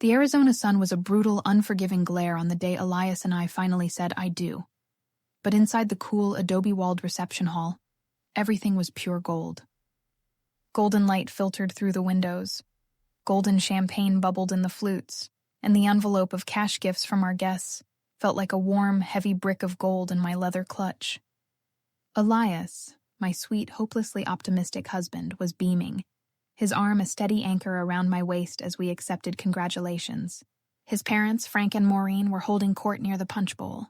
The Arizona sun was a brutal, unforgiving glare on the day Elias and I finally said "I do." But inside the cool, adobe-walled reception hall, everything was pure gold. Golden light filtered through the windows. Golden champagne bubbled in the flutes, and the envelope of cash gifts from our guests felt like a warm, heavy brick of gold in my leather clutch. Elias, my sweet, hopelessly optimistic husband, was beaming, his arm a steady anchor around my waist as we accepted congratulations. His parents, Frank and Maureen, were holding court near the punch bowl.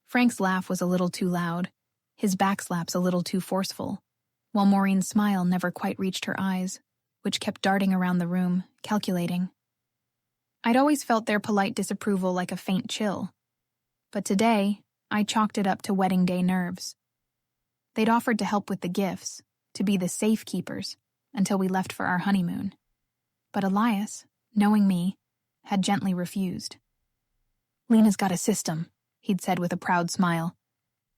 Frank's laugh was a little too loud, his backslaps a little too forceful, while Maureen's smile never quite reached her eyes, which kept darting around the room, calculating. I'd always felt their polite disapproval like a faint chill, but today I chalked it up to wedding day nerves. They'd offered to help with the gifts, to be the safekeepers, until we left for our honeymoon. But Elias, knowing me, had gently refused. "Lena's got a system," he'd said with a proud smile.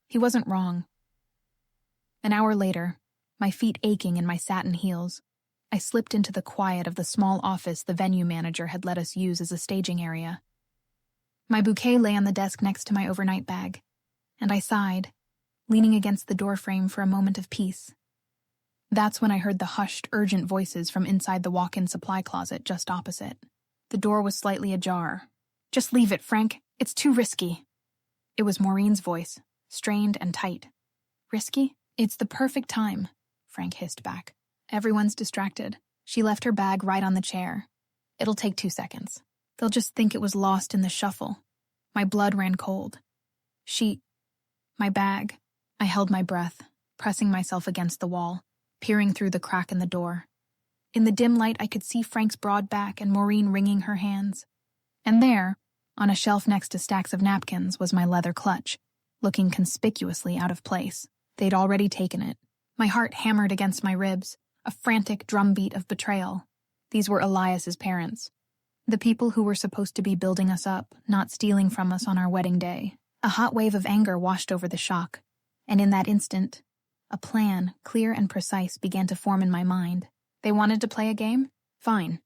He wasn't wrong. An hour later, my feet aching in my satin heels, I slipped into the quiet of the small office the venue manager had let us use as a staging area. My bouquet lay on the desk next to my overnight bag, and I sighed, leaning against the doorframe for a moment of peace. That's when I heard the hushed, urgent voices from inside the walk-in supply closet just opposite. The door was slightly ajar. "Just leave it, Frank. It's too risky." It was Maureen's voice, strained and tight. "Risky? It's the perfect time," Frank hissed back. "Everyone's distracted." She left her bag right on the chair. "It'll take 2 seconds. They'll just think it was lost in the shuffle." My blood ran cold. My bag. I held my breath, pressing myself against the wall, peering through the crack in the door. In the dim light, I could see Frank's broad back and Maureen wringing her hands. And there, on a shelf next to stacks of napkins, was my leather clutch, looking conspicuously out of place. They'd already taken it. My heart hammered against my ribs, a frantic drumbeat of betrayal. These were Elias's parents. The people who were supposed to be building us up, not stealing from us on our wedding day. A hot wave of anger washed over the shock, and in that instant, a plan, clear and precise, began to form in my mind. They wanted to play a game? Fine.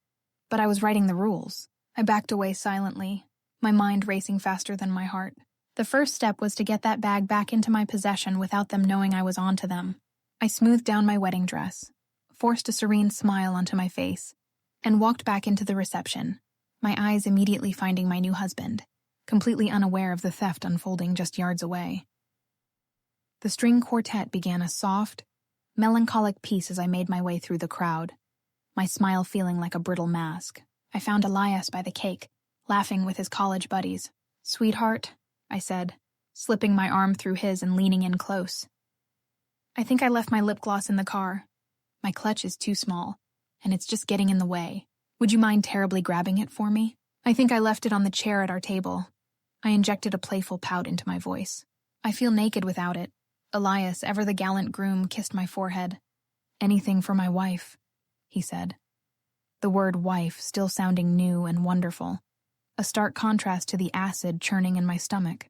But I was writing the rules. I backed away silently, my mind racing faster than my heart. The first step was to get that bag back into my possession without them knowing I was onto them. I smoothed down my wedding dress, forced a serene smile onto my face, and walked back into the reception, my eyes immediately finding my new husband, completely unaware of the theft unfolding just yards away. The string quartet began a soft, melancholic piece as I made my way through the crowd, my smile feeling like a brittle mask. I found Elias by the cake, laughing with his college buddies. "Sweetheart," I said, slipping my arm through his and leaning in close. "I think I left my lip gloss in the car. My clutch is too small, and it's just getting in the way. Would you mind terribly grabbing it for me? I think I left it on the chair at our table." I injected a playful pout into my voice. "I feel naked without it." Elias, ever the gallant groom, kissed my forehead. "Anything for my wife," he said. The word wife still sounding new and wonderful, a stark contrast to the acid churning in my stomach.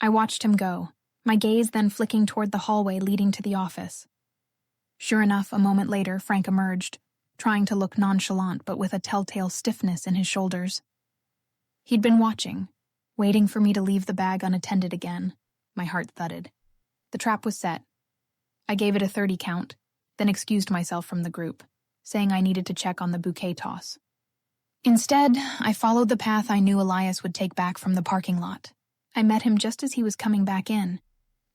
I watched him go, my gaze then flicking toward the hallway leading to the office. Sure enough, a moment later, Frank emerged, trying to look nonchalant but with a telltale stiffness in his shoulders. He'd been watching, waiting for me to leave the bag unattended again. My heart thudded. The trap was set. I gave it a 30 count, then excused myself from the group, saying I needed to check on the bouquet toss. Instead, I followed the path I knew Elias would take back from the parking lot. I met him just as he was coming back in,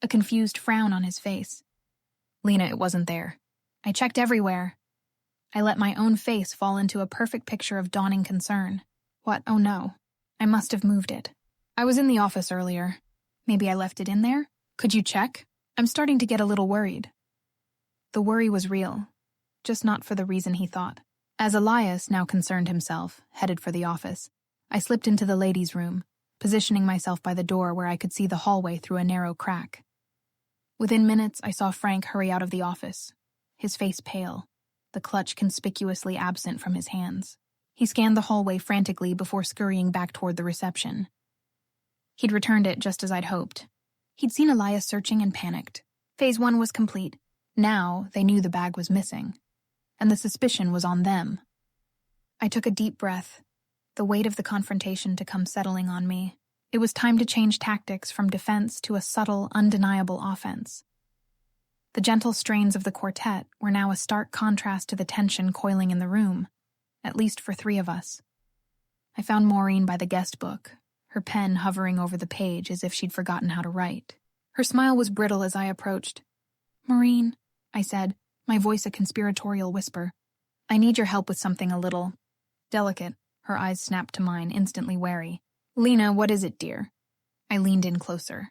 a confused frown on his face. "Lena, it wasn't there. I checked everywhere." I let my own face fall into a perfect picture of dawning concern. "What? Oh no. I must have moved it. I was in the office earlier. Maybe I left it in there? Could you check? I'm starting to get a little worried." The worry was real, just not for the reason he thought. As Elias now concerned himself, headed for the office, I slipped into the ladies' room, positioning myself by the door where I could see the hallway through a narrow crack. Within minutes, I saw Frank hurry out of the office, his face pale, the clutch conspicuously absent from his hands. He scanned the hallway frantically before scurrying back toward the reception. He'd returned it just as I'd hoped. He'd seen Elias searching and panicked. Phase 1 was complete. Now they knew the bag was missing, and the suspicion was on them. I took a deep breath, the weight of the confrontation to come settling on me. It was time to change tactics from defense to a subtle, undeniable offense. The gentle strains of the quartet were now a stark contrast to the tension coiling in the room, at least for 3 of us. I found Maureen by the guest book, her pen hovering over the page as if she'd forgotten how to write. Her smile was brittle as I approached. "Maureen," I said, my voice a conspiratorial whisper, "I need your help with something a little delicate." Her eyes snapped to mine, instantly wary. "Lena, what is it, dear?" I leaned in closer.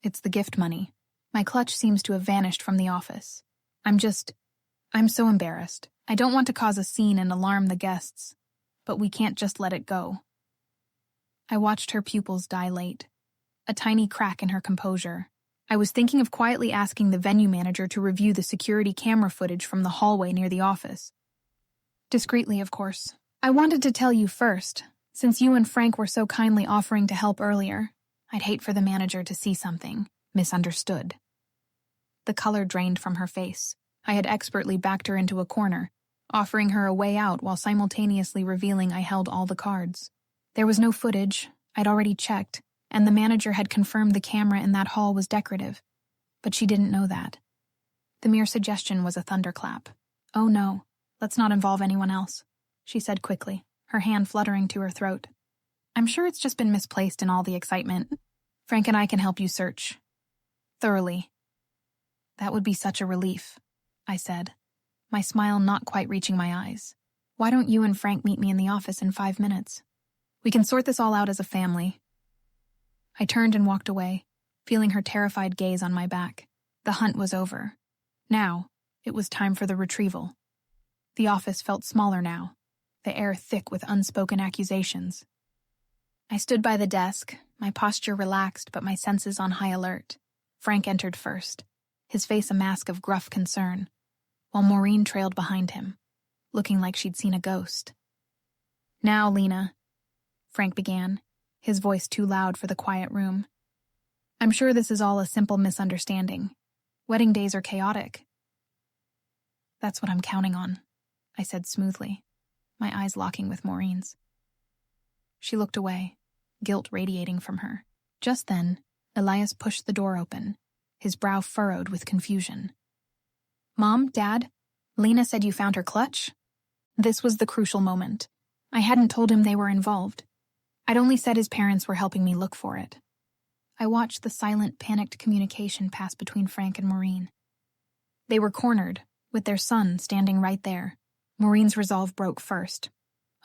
"It's the gift money. My clutch seems to have vanished from the office. I'm so embarrassed. I don't want to cause a scene and alarm the guests, but we can't just let it go." I watched her pupils dilate, a tiny crack in her composure. I was thinking of quietly asking the venue manager to review the security camera footage from the hallway near the office. Discreetly, of course. "I wanted to tell you first, since you and Frank were so kindly offering to help earlier. I'd hate for the manager to see something misunderstood." The color drained from her face. I had expertly backed her into a corner, offering her a way out while simultaneously revealing I held all the cards. There was no footage, I'd already checked, and the manager had confirmed the camera in that hall was decorative. But she didn't know that. The mere suggestion was a thunderclap. "Oh no, let's not involve anyone else," she said quickly, her hand fluttering to her throat. "I'm sure it's just been misplaced in all the excitement. Frank and I can help you search. Thoroughly." "That would be such a relief," I said, my smile not quite reaching my eyes. "Why don't you and Frank meet me in the office in 5 minutes? We can sort this all out as a family." I turned and walked away, feeling her terrified gaze on my back. The hunt was over. Now, it was time for the retrieval. The office felt smaller now, the air thick with unspoken accusations. I stood by the desk, my posture relaxed but my senses on high alert. Frank entered first, his face a mask of gruff concern, while Maureen trailed behind him, looking like she'd seen a ghost. "Now, Lena," Frank began, his voice too loud for the quiet room. "I'm sure this is all a simple misunderstanding. Wedding days are chaotic." "That's what I'm counting on," I said smoothly, my eyes locking with Maureen's. She looked away, guilt radiating from her. Just then, Elias pushed the door open, his brow furrowed with confusion. "Mom, Dad, Lena said you found her clutch?" This was the crucial moment. I hadn't told him they were involved. I'd only said his parents were helping me look for it. I watched the silent, panicked communication pass between Frank and Maureen. They were cornered, with their son standing right there. Maureen's resolve broke first.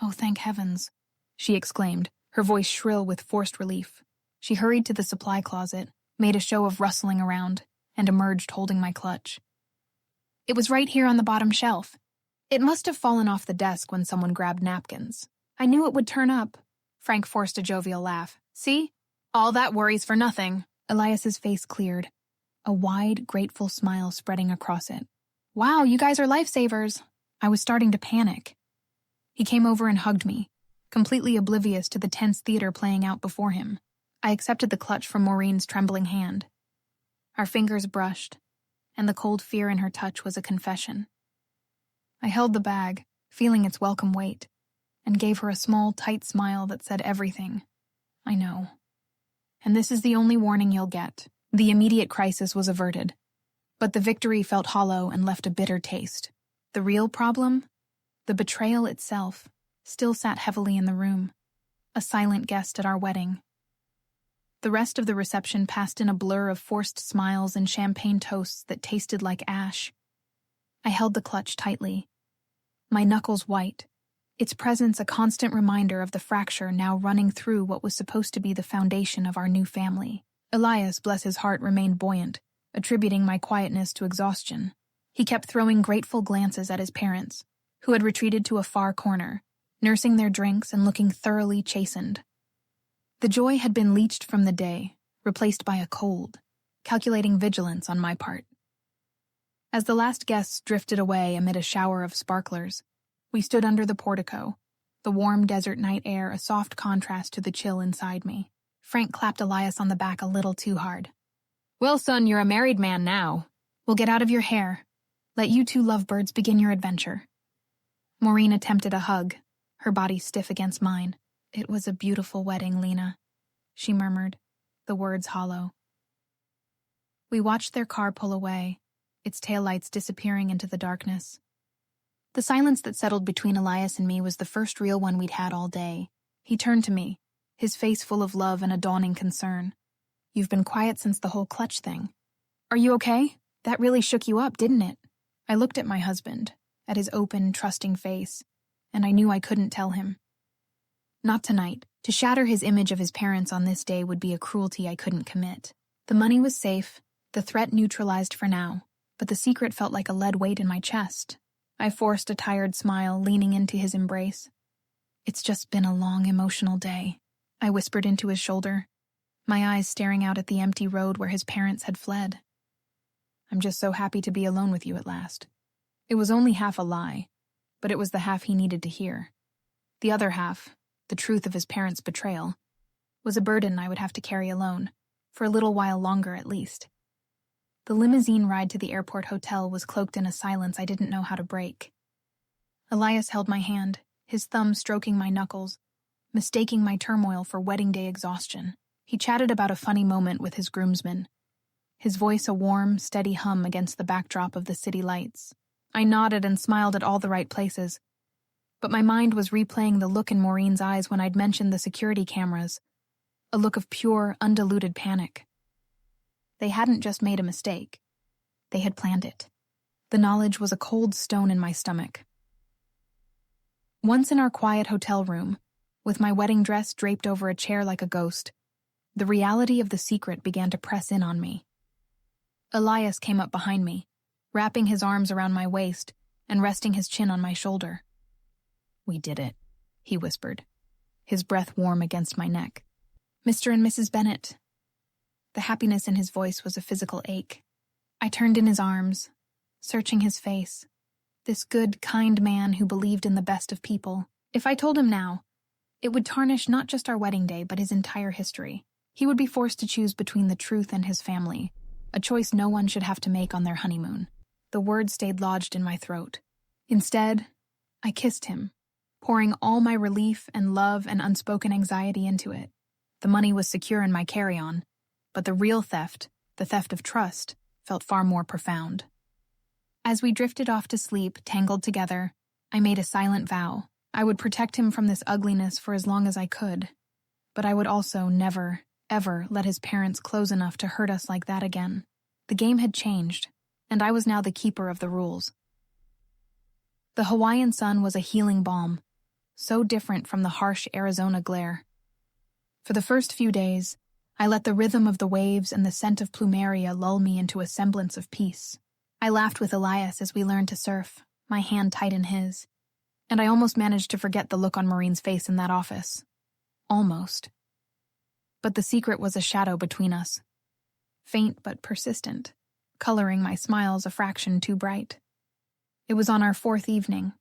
"Oh, thank heavens," she exclaimed, her voice shrill with forced relief. She hurried to the supply closet, made a show of rustling around, and emerged holding my clutch. "It was right here on the bottom shelf. It must have fallen off the desk when someone grabbed napkins. I knew it would turn up." Frank forced a jovial laugh. "See? All that worry's for nothing." Elias's face cleared, a wide, grateful smile spreading across it. "Wow, you guys are lifesavers." I was starting to panic. He came over and hugged me, completely oblivious to the tense theater playing out before him. I accepted the clutch from Maureen's trembling hand. Our fingers brushed, and the cold fear in her touch was a confession. I held the bag, feeling its welcome weight, and gave her a small, tight smile that said everything. "I know. And this is the only warning you'll get." The immediate crisis was averted, but the victory felt hollow and left a bitter taste. The real problem, the betrayal itself, still sat heavily in the room, a silent guest at our wedding. The rest of the reception passed in a blur of forced smiles and champagne toasts that tasted like ash. I held the clutch tightly, my knuckles white, its presence a constant reminder of the fracture now running through what was supposed to be the foundation of our new family. Elias, bless his heart, remained buoyant, attributing my quietness to exhaustion. He kept throwing grateful glances at his parents, who had retreated to a far corner, nursing their drinks and looking thoroughly chastened. The joy had been leached from the day, replaced by a cold, calculating vigilance on my part. As the last guests drifted away amid a shower of sparklers, we stood under the portico, the warm desert night air a soft contrast to the chill inside me. Frank clapped Elias on the back a little too hard. "Well, son, you're a married man now. We'll get out of your hair. Let you two lovebirds begin your adventure." Maureen attempted a hug, her body stiff against mine. "It was a beautiful wedding, Lena," she murmured, the words hollow. We watched their car pull away, its taillights disappearing into the darkness. The silence that settled between Elias and me was the first real one we'd had all day. He turned to me, his face full of love and a dawning concern. "You've been quiet since the whole clutch thing. Are you okay? That really shook you up, didn't it?" I looked at my husband, at his open, trusting face, and I knew I couldn't tell him. Not tonight. To shatter his image of his parents on this day would be a cruelty I couldn't commit. The money was safe, the threat neutralized for now, but the secret felt like a lead weight in my chest. I forced a tired smile, leaning into his embrace. "It's just been a long, emotional day," I whispered into his shoulder, my eyes staring out at the empty road where his parents had fled. "I'm just so happy to be alone with you at last." It was only half a lie, but it was the half he needed to hear. The other half, the truth of his parents' betrayal, was a burden I would have to carry alone, for a little while longer at least. The limousine ride to the airport hotel was cloaked in a silence I didn't know how to break. Elias held my hand, his thumb stroking my knuckles, mistaking my turmoil for wedding day exhaustion. He chatted about a funny moment with his groomsmen, his voice a warm, steady hum against the backdrop of the city lights. I nodded and smiled at all the right places, but my mind was replaying the look in Maureen's eyes when I'd mentioned the security cameras, a look of pure, undiluted panic. They hadn't just made a mistake. They had planned it. The knowledge was a cold stone in my stomach. Once in our quiet hotel room, with my wedding dress draped over a chair like a ghost, the reality of the secret began to press in on me. Elias came up behind me, wrapping his arms around my waist and resting his chin on my shoulder. "We did it," he whispered, his breath warm against my neck. "Mr. and Mrs. Bennett." The happiness in his voice was a physical ache. I turned in his arms, searching his face. This good, kind man who believed in the best of people. If I told him now, it would tarnish not just our wedding day, but his entire history. He would be forced to choose between the truth and his family, a choice no one should have to make on their honeymoon. The words stayed lodged in my throat. Instead, I kissed him, pouring all my relief and love and unspoken anxiety into it. The money was secure in my carry-on, but the real theft, the theft of trust, felt far more profound. As we drifted off to sleep, tangled together, I made a silent vow. I would protect him from this ugliness for as long as I could, but I would also never, ever let his parents close enough to hurt us like that again. The game had changed, and I was now the keeper of the rules. The Hawaiian sun was a healing balm, so different from the harsh Arizona glare. For the first few days, I let the rhythm of the waves and the scent of plumeria lull me into a semblance of peace. I laughed with Elias as we learned to surf, my hand tight in his, and I almost managed to forget the look on Maureen's face in that office. Almost. But the secret was a shadow between us, faint but persistent, coloring my smiles a fraction too bright. It was on our fourth evening,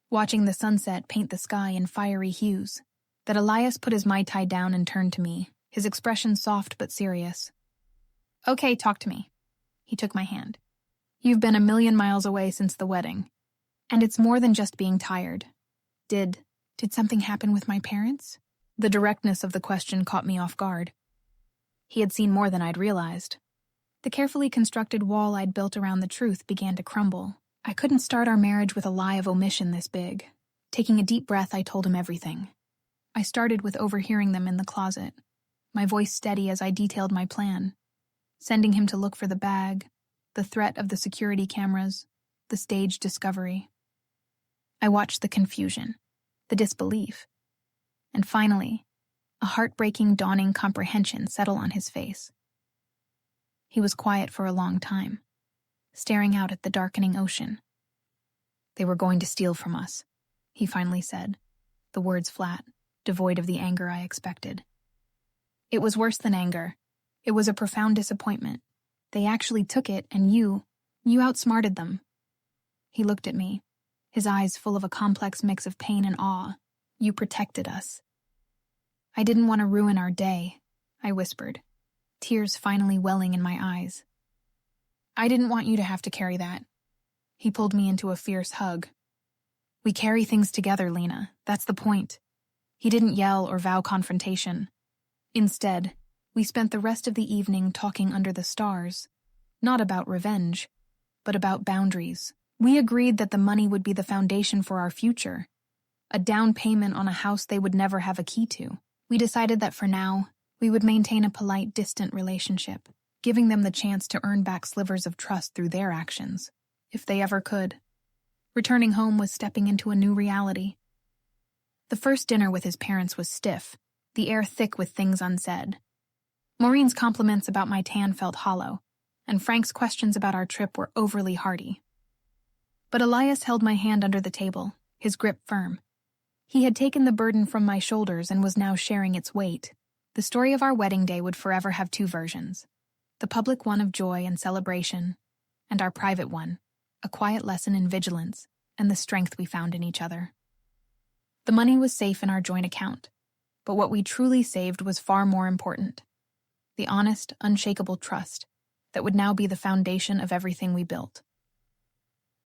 watching the sunset paint the sky in fiery hues, that Elias put his Mai Tai down and turned to me, his expression soft but serious. "Okay, talk to me." He took my hand. "You've been a million miles away since the wedding, and it's more than just being tired. Did something happen with my parents?" The directness of the question caught me off guard. He had seen more than I'd realized. The carefully constructed wall I'd built around the truth began to crumble. I couldn't start our marriage with a lie of omission this big. Taking a deep breath, I told him everything. I started with overhearing them in the closet, my voice steady as I detailed my plan, sending him to look for the bag, the threat of the security cameras, the staged discovery. I watched the confusion, the disbelief, and finally, a heartbreaking, dawning comprehension settle on his face. He was quiet for a long time, staring out at the darkening ocean. "They were going to steal from us," he finally said, the words flat, devoid of the anger I expected. It was worse than anger. It was a profound disappointment. They actually took it, and you outsmarted them. He looked at me, his eyes full of a complex mix of pain and awe. "You protected us." "I didn't want to ruin our day," I whispered, tears finally welling in my eyes. "I didn't want you to have to carry that." He pulled me into a fierce hug. We carry things together, Lena. That's the point. He didn't yell or vow confrontation. Instead, we spent the rest of the evening talking under the stars, not about revenge, but about boundaries. We agreed that the money would be the foundation for our future, a down payment on a house they would never have a key to. We decided that for now, we would maintain a polite, distant relationship, giving them the chance to earn back slivers of trust through their actions, if they ever could. Returning home was stepping into a new reality. The first dinner with his parents was stiff, the air thick with things unsaid. Maureen's compliments about my tan felt hollow, and Frank's questions about our trip were overly hearty. But Elias held my hand under the table, his grip firm. He had taken the burden from my shoulders and was now sharing its weight. The story of our wedding day would forever have two versions: the public one of joy and celebration, and our private one, a quiet lesson in vigilance and the strength we found in each other. The money was safe in our joint account, but what we truly saved was far more important: the honest, unshakable trust that would now be the foundation of everything we built.